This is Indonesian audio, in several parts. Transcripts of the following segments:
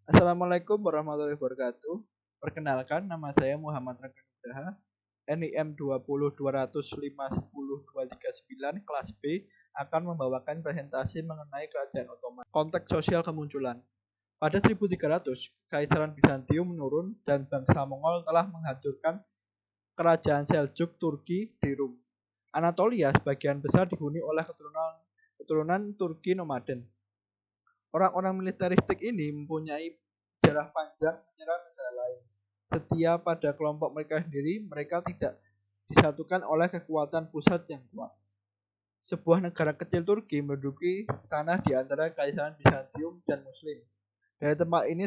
Assalamualaikum warahmatullahi wabarakatuh. Perkenalkan, nama saya Muhammad Rangga Nugraha, NIM 20 205 10 239 kelas B, akan membawakan presentasi mengenai Kerajaan Ottoman. Konteks sosial kemunculan. Pada 1300, Kekaisaran Bizantium menurun dan bangsa Mongol telah menghancurkan Kerajaan Seljuk Turki di Rum. Anatolia sebagian besar dihuni oleh keturunan Turki nomaden. Orang-orang militeristik ini mempunyai sejarah panjang menyerang negara lain. Setia pada kelompok mereka sendiri, mereka tidak disatukan oleh kekuatan pusat yang kuat. Sebuah negara kecil Turki menduduki tanah di antara Kekaisaran Bizantium dan Muslim. Dari tempat ini,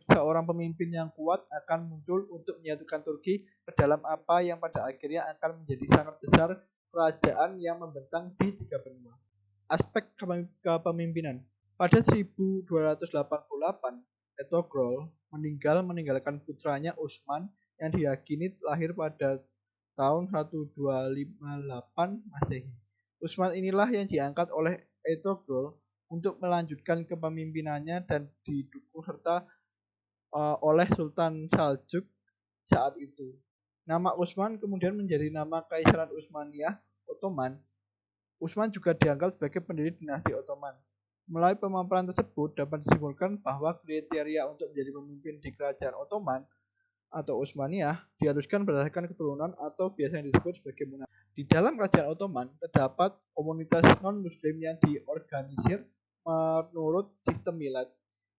seorang pemimpin yang kuat akan muncul untuk menyatukan Turki ke dalam apa yang pada akhirnya akan menjadi sangat besar kerajaan yang membentang di tiga benua. Aspek kepemimpinan. Pada 1288, Ertugrul meninggalkan putranya Utsman yang diyakini lahir pada tahun 1258 Masehi. Utsman inilah yang diangkat oleh Ertugrul untuk melanjutkan kepemimpinannya dan didukung serta oleh Sultan Saljuk saat itu. Nama Utsman kemudian menjadi nama Kaisaran Utsmaniyah Ottoman. Utsman juga dianggap sebagai pendiri dinasti Ottoman. Melalui pemaparan tersebut dapat disimpulkan bahwa kriteria untuk menjadi pemimpin di Kerajaan Ottoman atau Utsmaniyah diharuskan berdasarkan keturunan atau biasanya disebut sebagai munafik. Di dalam Kerajaan Ottoman terdapat komunitas non-Muslim yang diorganisir menurut sistem milad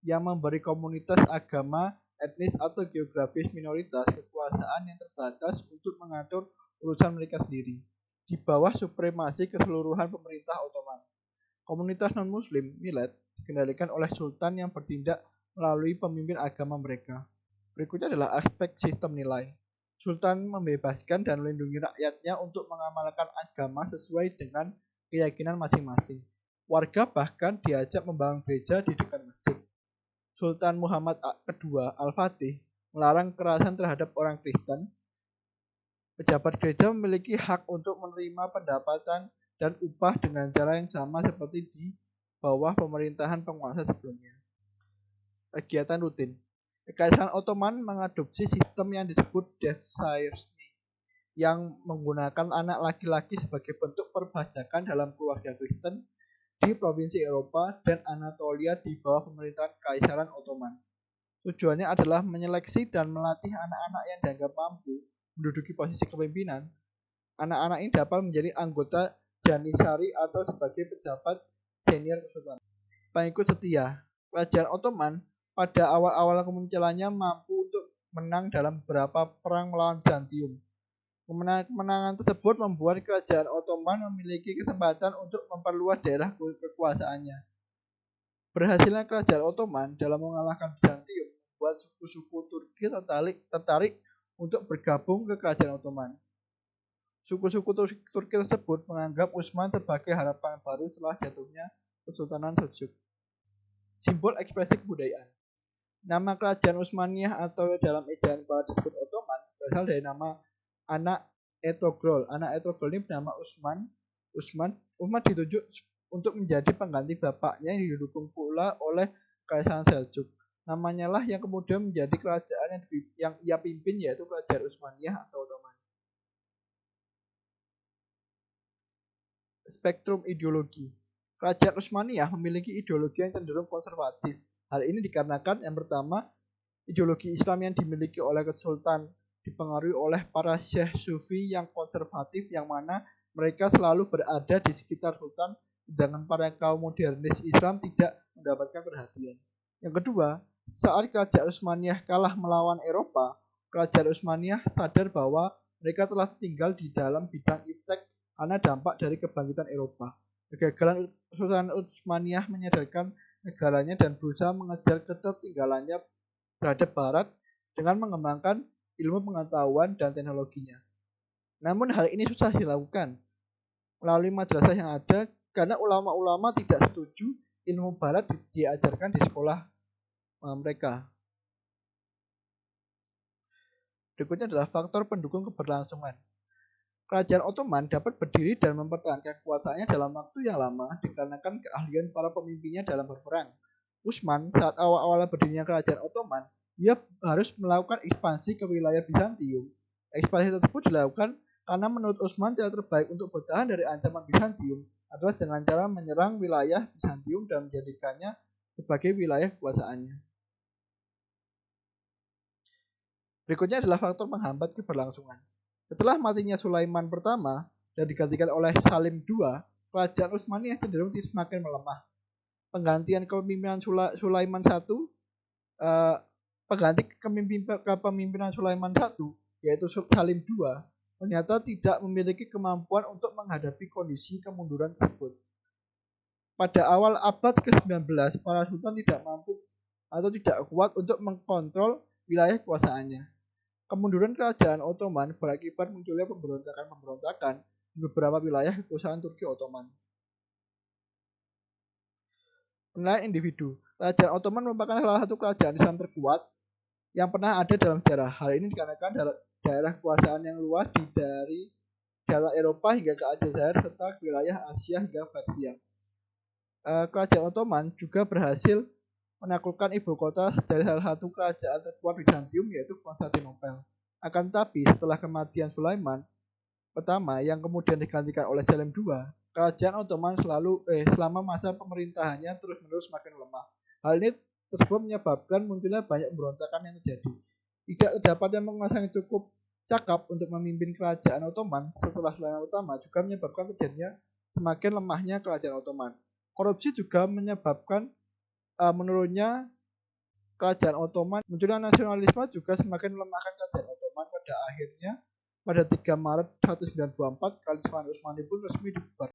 yang memberi komunitas agama, etnis atau geografis minoritas kekuasaan yang terbatas untuk mengatur urusan mereka sendiri di bawah supremasi keseluruhan pemerintah Ottoman. Komunitas non-Muslim, milad, dikendalikan oleh sultan yang bertindak melalui pemimpin agama mereka. Berikutnya adalah aspek sistem nilai. Sultan membebaskan dan melindungi rakyatnya untuk mengamalkan agama sesuai dengan keyakinan masing-masing. Warga bahkan diajak membangun gereja di dekat masjid. Sultan Muhammad II Al-Fatih melarang kekerasan terhadap orang Kristen. Pejabat gereja memiliki hak untuk menerima pendapatan dan upah dengan cara yang sama seperti di bawah pemerintahan penguasa sebelumnya. Kegiatan rutin. Kekaisaran Ottoman mengadopsi sistem yang disebut Devshirme yang menggunakan anak laki-laki sebagai bentuk perpajakan dalam keluarga Kristen di provinsi Eropa dan Anatolia di bawah pemerintahan Kekaisaran Ottoman. Tujuannya adalah menyeleksi dan melatih anak-anak yang dianggap mampu menduduki posisi kepemimpinan. Anak-anak ini dapat menjadi anggota Janissary atau sebagai pejabat senior kesultanan. Pengikut setia. Kerajaan Ottoman pada awal-awal kemunculannya mampu untuk menang dalam beberapa perang melawan Bizantium. Kemenangan tersebut membuat Kerajaan Ottoman memiliki kesempatan untuk memperluas daerah kekuasaannya. Berhasilnya Kerajaan Ottoman dalam mengalahkan Bizantium membuat suku-suku Turki tertarik untuk bergabung ke Kerajaan Ottoman. Suku-suku Turki tersebut menganggap Utsman sebagai harapan baru setelah jatuhnya Kesultanan Seljuk. Simbol ekspresi kebudayaan. Nama kerajaan Utsmaniyah atau dalam ejaan barat disebut Ottoman berasal dari nama anak Ertugrul. Anak Ertugrul ini bernama Utsman ditunjuk untuk menjadi pengganti bapaknya yang didukung pula oleh Kaisaran Seljuk. Namanya lah yang kemudian menjadi kerajaan yang ia pimpin, yaitu Kerajaan Utsmaniyah atau Ottoman. Spektrum ideologi. Kerajaan Utsmaniyah memiliki ideologi yang cenderung konservatif. Hal ini dikarenakan yang pertama, ideologi Islam yang dimiliki oleh Sultan dipengaruhi oleh para syekh sufi yang konservatif yang mana mereka selalu berada di sekitar sultan, sedangkan para kaum modernis Islam tidak mendapatkan perhatian. Yang kedua, saat Kerajaan Utsmaniyah kalah melawan Eropa, Kerajaan Utsmaniyah sadar bahwa mereka telah tertinggal di dalam bidang iptek karena dampak dari kebangkitan Eropa. Kegagalan Sultan Utsmaniyah menyadarkan negaranya dan berusaha mengejar ketertinggalannya terhadap Barat dengan mengembangkan ilmu pengetahuan dan teknologinya. Namun hal ini susah dilakukan melalui madrasah yang ada karena ulama-ulama tidak setuju ilmu Barat diajarkan di sekolah mereka. Berikutnya adalah faktor pendukung keberlangsungan. Kerajaan Ottoman dapat berdiri dan mempertahankan kekuasaannya dalam waktu yang lama dikarenakan keahlian para pemimpinnya dalam berperang. Utsman saat awal-awal berdirinya kerajaan Ottoman, ia harus melakukan ekspansi ke wilayah Bizantium. Ekspansi tersebut dilakukan karena menurut Utsman cara terbaik untuk bertahan dari ancaman Bizantium adalah dengan cara menyerang wilayah Bizantium dan menjadikannya sebagai wilayah kekuasaannya. Berikutnya adalah faktor penghambat keberlangsungan. Setelah matinya Sulaiman pertama dan digantikan oleh Salim II, kerajaan Utsmaniyah cenderung semakin melemah. Penggantian kepemimpinan Sulaiman I, pengganti kepemimpinan Sulaiman I, yaitu Salim II, ternyata tidak memiliki kemampuan untuk menghadapi kondisi kemunduran tersebut. Pada awal abad ke-19, para sultan tidak mampu atau tidak kuat untuk mengkontrol wilayah kekuasaannya. Kemunduran kerajaan Ottoman berakibat munculnya pemberontakan-pemberontakan di beberapa wilayah kekuasaan Turki Ottoman. Penilaian individu. Kerajaan Ottoman merupakan salah satu kerajaan Islam terkuat yang pernah ada dalam sejarah. Hal ini dikarenakan daerah kekuasaan yang luas dari daerah Eropa hingga ke Aljazair serta wilayah Asia hingga Persia. Kerajaan Ottoman juga berhasil menaklukkan ibu kota dari salah satu kerajaan terkuat Bizantium, yaitu Konstantinopel. Akan tetapi setelah kematian Sulaiman pertama yang kemudian digantikan oleh Salim II, kerajaan Ottoman selama masa pemerintahannya terus-menerus semakin lemah. Hal ini tersebut menyebabkan munculnya banyak pemberontakan yang terjadi. Tidak terdapat yang menguasai cukup cakap untuk memimpin kerajaan Ottoman setelah Sulaiman pertama juga menyebabkan terjadinya semakin lemahnya kerajaan Ottoman. Korupsi juga menyebabkan menurunnya kerajaan Ottoman. Munculnya nasionalisme juga semakin melemahkan kerajaan Ottoman. Pada akhirnya pada 3 Maret 1924 Khalifah Utsmani pun resmi dibubarkan.